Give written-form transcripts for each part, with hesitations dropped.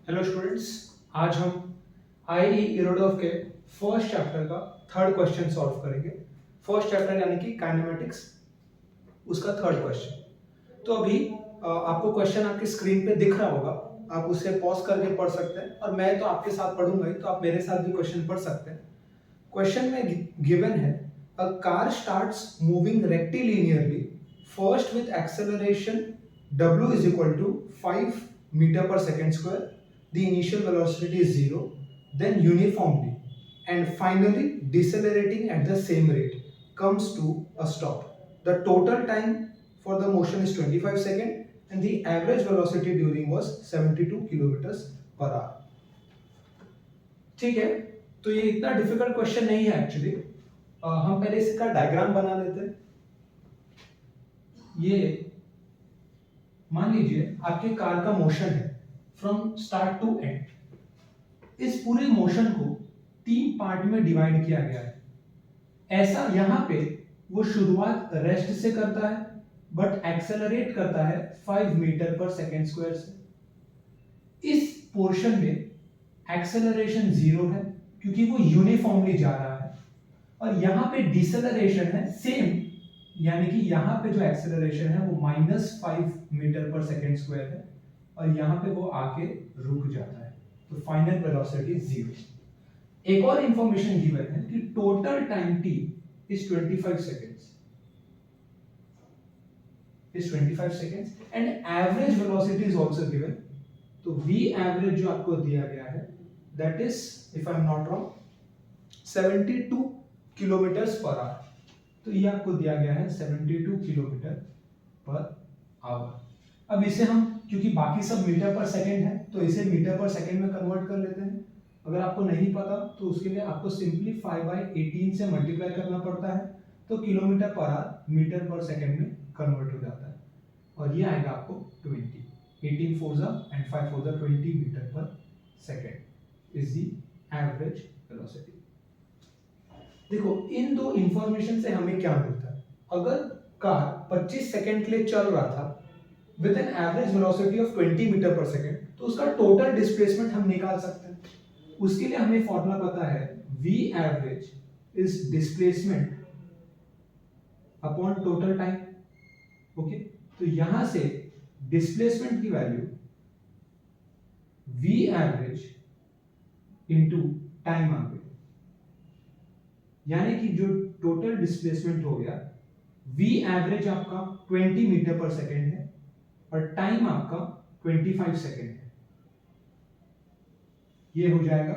Hello students, आज हम आई Irodov के फर्स्ट चैप्टर का थर्ड क्वेश्चन सॉल्व करेंगे। फर्स्ट चैप्टर यानी कि काइनेमेटिक्स, उसका थर्ड क्वेश्चन। तो अभी आपको क्वेश्चन आपकी स्क्रीन पे दिख रहा होगा, आप उसे पॉज करके पढ़ सकते हैं और मैं तो आपके साथ पढ़ूंगा ही, तो आप मेरे साथ भी क्वेश्चन पढ़ सकते हैं। क्वेश्चन में गिवन है a car starts moving rectilinearly first with acceleration w is equal to 5 meter per second square. The initial velocity is 0, then uniformly and finally decelerating at the same rate comes to a stop. The total time for the motion is 25 seconds and the average velocity during was 72 kilometers per hour. ठीक है, तो ये इतना difficult question नहीं है actually. हम पहले इसका डायग्राम बना लेते हैं। ये मान लीजिए आपके कार का मोशन है फ्रॉम स्टार्ट टू एंड। इस पूरे मोशन को तीन पार्ट में डिवाइड किया गया है। ऐसा यहां पे वो शुरुआत रेस्ट से करता है बट एक्सेलरेट करता है 5 मीटर पर सेकेंड स्क्वायर से। इस पोर्शन में एक्सेलरेशन 0 है क्योंकि वो यूनिफॉर्मली जा रहा है, और यहां पे डिसेलरेशन है सेम, यानी कि यहां पे जो एक्सेलरेशन है वो -5 मीटर पर सेकेंड स्क्वायर है और यहां पे वो आके रुक जाता है। तो फाइनल वेलोसिटी 0। एक और इंफॉर्मेशन गिवन है कि total time t is 25 seconds and average velocity is also given. तो v एवरेज जो आपको दिया गया है that is, if I am not wrong, 72 kilometre per hour. तो ये आपको दिया गया है 72 किलोमीटर पर आवर। अब इसे हम, क्योंकि बाकी सब मीटर पर सेकंड है, तो इसे मीटर पर सेकंड में कन्वर्ट कर लेते हैं। अगर आपको नहीं पता तो उसके लिए आपको सिंपली 5/18 से मल्टीप्लाई करना पड़ता है, तो kilometre per hour meter per second में कन्वर्ट हो जाता है और ये आएगा आपको 20। 18 4 and 5 4 20 metre per second is the average velocity. देखो, इन दो इंफॉर्मेशन से हमें क्या मिलता है। अगर कार 25 सेकंड के लिए चल रहा था with an average velocity of 20 metre per second, तो उसका टोटल डिस्प्लेसमेंट हम निकाल सकते हैं। उसके लिए हमें फॉर्मूला पता है, v average is displacement upon total time. Okay, तो यहां से डिस्प्लेसमेंट की value v average into time आ गई, यानी कि जो टोटल डिस्प्लेसमेंट हो गया, v एवरेज आपका 20 मीटर पर सेकेंड है और टाइम आपका 25 सेकेंड है। ये हो जाएगा,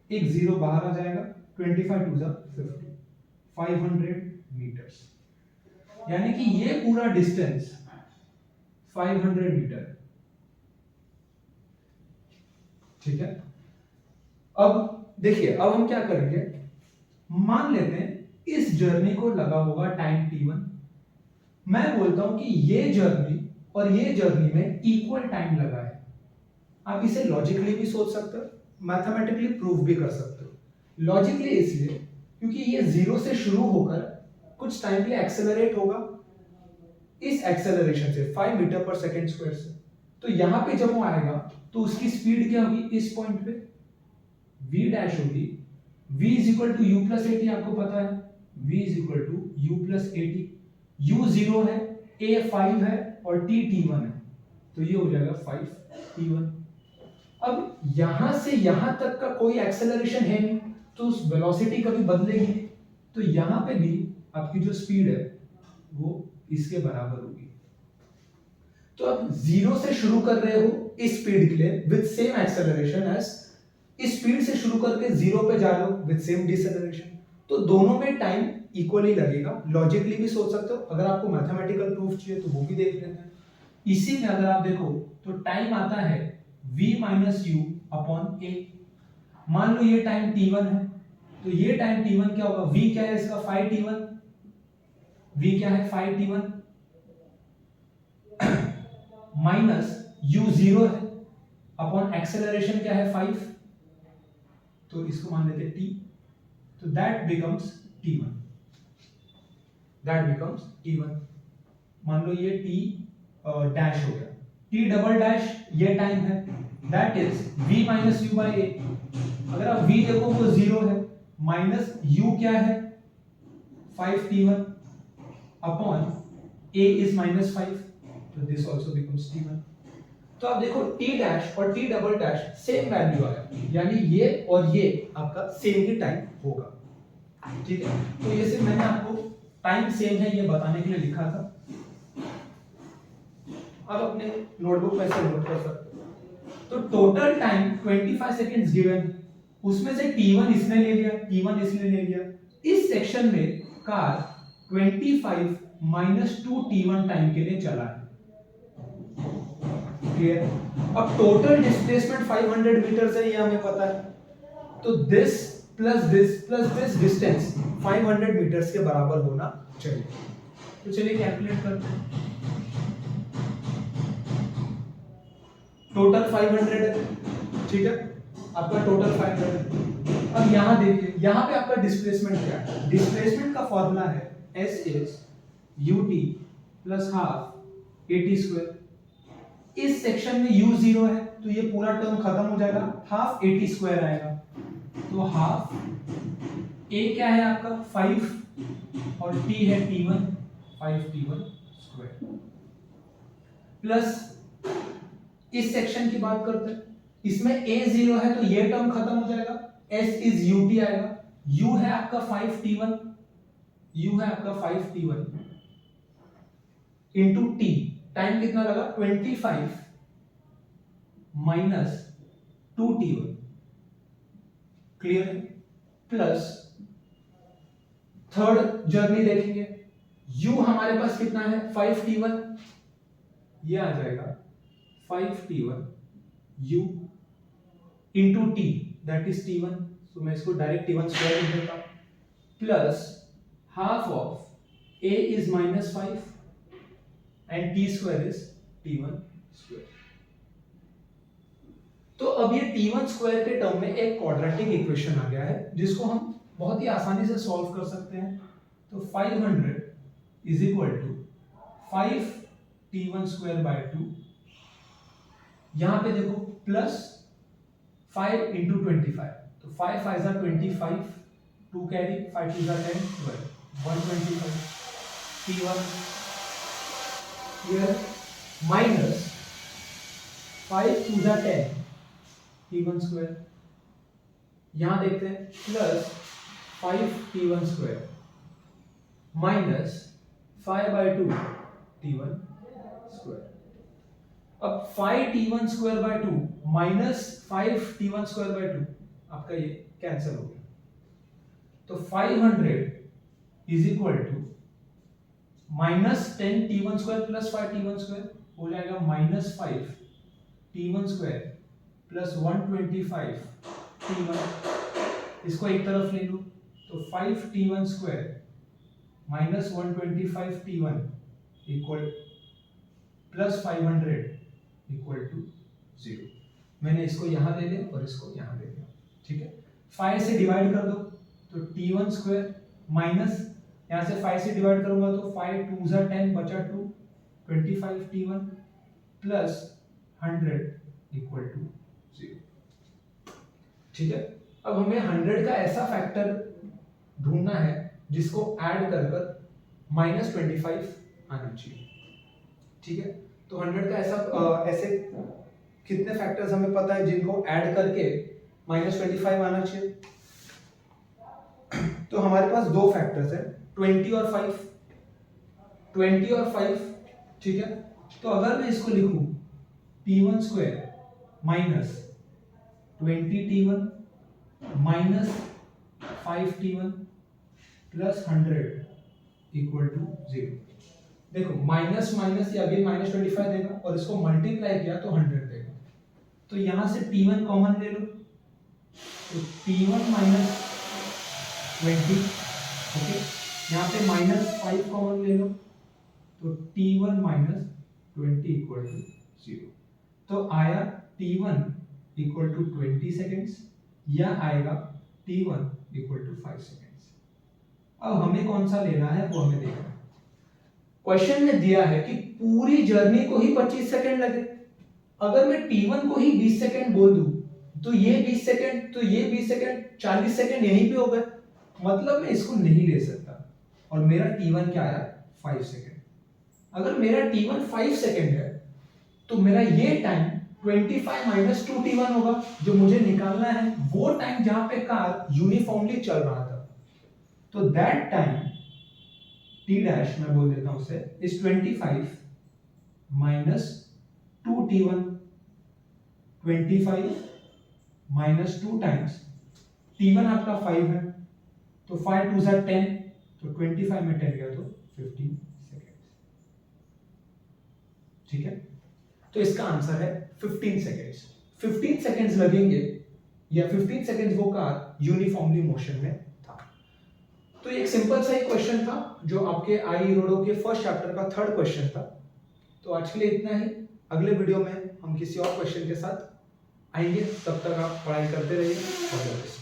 एक जीरो बाहर आ जाएगा, 25 2 50, 500 मीटर्स, यानी कि ये पूरा डिस्टेंस 500 मीटर। ठीक है, अब देखिए, अब हम क्या करेंगे, मान लेते हैं इस जर्नी को लगा होगा टाइम t1। मैं बोलता हूं कि ये जर्नी और ये जर्नी में इक्वल टाइम लगा है। आप इसे लॉजिकली भी सोच सकते हो, मैथमेटिकली प्रूव भी कर सकते हो। लॉजिकली इसलिए क्योंकि ये 0 से शुरू होकर कुछ टाइम के लिए एक्सेलरेट होगा इस एक्सेलरेशन से 5 मीटर पर सेकेंड स्क्वायर से। तो यहां पे जब वो आएगा तो उसकी स्पीड क्या होगी, इस पॉइंट पे v डैश होगी, v is equal to u plus 80। आपको पता है v is equal to u plus 80। u 0 है, a 5 है और t t1 है, तो ये हो जाएगा 5 t1। अब यहां से यहां तक का कोई एक्सेलरेशन है नहीं, तो उस वेलोसिटी कभी बदलेगी, तो यहां पे भी आपकी जो स्पीड है वो इसके बराबर होगी। तो आप 0 से शुरू कर रहे हो इस स्पीड के लिए विद सेम एक्सेलरेशन एज इस स्पीड से शुरू करके 0 पे जा रहे हो विद सेम डिसेलरेशन, तो दोनों में टाइम इक्वली लगेगा। लॉजिकली भी सोच सकते हो, अगर आपको मैथमेटिकल प्रूफ चाहिए तो वो भी देख लेते हैं। इसी में अगर आप देखो तो टाइम आता है v minus you upon a। मान लो ये टाइम t1 है, तो ये टाइम t1 क्या होगा, v क्या है इसका 5t1, v क्या है 5t1 माइनस u 0 है अपॉन एक्सेलरेशन क्या है 5, तो इसको मान लेते हैं t, तो दैट बिकम्स t1, मान लो ये t डैश हो गया, t डबल डैश ये टाइम है, that is v minus u by a. अगर आप v देखो वो 0 है, माइनस u क्या है 5t1 upon a is minus 5, तो दिस आल्सो बिकम्स t1। तो आप देखो t डैश और t double dash same value आया, यानी ये और ये आपका सेम ही टाइम होगा, ठीक है। तो ये सिर्फ मैंने आपको टाइम सेम है ये बताने के लिए लिखा था। अब अपने नोटबुक में से नोट कर सकते हो। तो टोटल टाइम 25 सेकंड्स गिवन, उसमें से t1 इसने ले लिया, t1 इसने ले लिया। इस सेक्शन में कार 25 माइनस 2t1 टाइम के लिए चला है, क्लियर। अब टोटल डिस्प्लेसमेंट 500 मीटर है, ये हमें पता है। तो this plus this distance 500 metres के बराबर होना चाहिए। तो चलिए कैलकुलेट करते हैं। टोटल 500 है, ठीक है, आपका टोटल 500 है। अब यहां देखिए, यहां पे आपका डिस्प्लेसमेंट क्या है। डिस्प्लेसमेंट का फॉर्मूला है s is ut plus half at square. इस सेक्शन में u 0 है, तो ये पूरा टर्म खत्म हो जाएगा, हाफ at स्क्वायर आएगा। तो हाफ a क्या है आपका 5 और t है t1, 5t1 स्क्वायर प्लस इस सेक्शन की बात करते हैं, इसमें a 0 है तो ये टर्म खत्म हो जाएगा, s इज ut आएगा। u है आपका 5t1, u है आपका 5t1 इंटू t, टाइम कितना लगा 25 माइनस 2t1, क्लियर है। प्लस थर्ड जर्नी देखेंगे, u हमारे पास कितना है 5t1, ये आ जाएगा 5t1 u into t that is t1, तो मैं इसको डायरेक्ट t1 स्क्वायर लिख देता हूं, plus half of a is minus 5 and t square is t1 square. तो अब ये t1 स्क्वायर के टर्म में एक क्वाड्रेटिक इक्वेशन आ गया है, जिसको हम बहुत ही आसानी से सॉल्व कर सकते हैं। तो 500 is equal to 5t1 square by 2, यहां पे देखो प्लस 5 इंटू 25, तो 5 5 जार 25, 2 कैरी, 5 2 जार 10, 12, 125 t1 here माइनस 5 2 जार 10 t1 स्क्वायर, यहां देखते हैं plus 5 t1 square minus 5 by 2 t1 square. अब 5t1 square by 2 minus 5t1 square by 2 आपका ये कैंसिल हो गया, तो 500 is equal to minus 10t1 square plus 5t1 square हो जाएगा minus 5t1 square plus 125 t1, इसको एक तरफ ले लो, तो 5t1 square minus 125 t1 equal plus 500 equal to 0। मैंने इसको यहां ले लिया और इसको यहां ले लिया, ठीक है। 5 से डिवाइड कर दो तो t1 स्क्वायर माइनस यहां से 5 से डिवाइड करूंगा तो 5 2 ज़ा 10 बचा 2, 25 t1 प्लस 100 इक्वल टू 0, ठीक है। अब हमें 100 का ऐसा फैक्टर ढूंढना है जिसको ऐड कर कर माइनस 25 आना चाहिए, ठीक है। तो 100 का ऐसा ऐसे कितने फैक्टर्स हमें पता है जिनको ऐड करके माइनस 25 आना चाहिए। तो हमारे पास दो फैक्टर्स है 20 और 5, 20 और 5, ठीक है। तो अगर मैं इसको लिखूं t1 square minus 20t1 minus 5t1 plus 100 equal to 0, देखो माइनस माइनस ये अगेन माइनस 25 देगा और इसको मल्टीप्लाई किया तो 100 देगा। तो यहां से t1 कॉमन ले लो, तो t1 माइनस 20, ओके, यहां पे माइनस 5 कॉमन ले लो, तो t1 माइनस 20 इक्वल टू 0। तो आया t1 इक्वल टू 20 सेकेंड्स या आएगा t1 इक्वल टू 5 सेकेंड्स। अब हमें कौन सा लेना है वो हमें देखना है। क्वेश्चन में दिया है कि पूरी जर्नी को ही 25 सेकेंड लगे, अगर मैं t1 को ही 20 सेकंड बोल दूं तो ये 20 सेकंड, तो ये 20 सेकंड, 40 सेकंड यहीं पे हो गए, मतलब मैं इसको नहीं ले सकता। और मेरा t1 क्या आया 5 सेकंड। अगर मेरा t1 5 सेकंड है तो मेरा ये टाइम 25 माइनस 2t1 होगा, जो मुझे निकालना है वो टाइम जहां पे कार यूनिफॉर्मली चल रहा था। तो दैट टाइम t डैश मैं बोल देता हूं उसे is 25 minus 2t1, 25 minus 2 times t1 आपका 5 है, तो 5 2 10, तो 25 में 10 गया तो 15 सेकेंड। ठीक है, तो इसका आंसर है 15 सेकेंड्स। 15 सेकेंड्स लगेंगे या 15 सेकेंड्स वो कार यूनिफॉर्मली मोशन में था। तो एक सिंपल सा एक क्वेश्चन था जो आपके आई रोडो के फर्स्ट चैप्टर का थर्ड क्वेश्चन था। तो आज के लिए इतना ही। अगले वीडियो में हम किसी और क्वेश्चन के साथ आएंगे, तब तक आप पढ़ाई करते रहिए।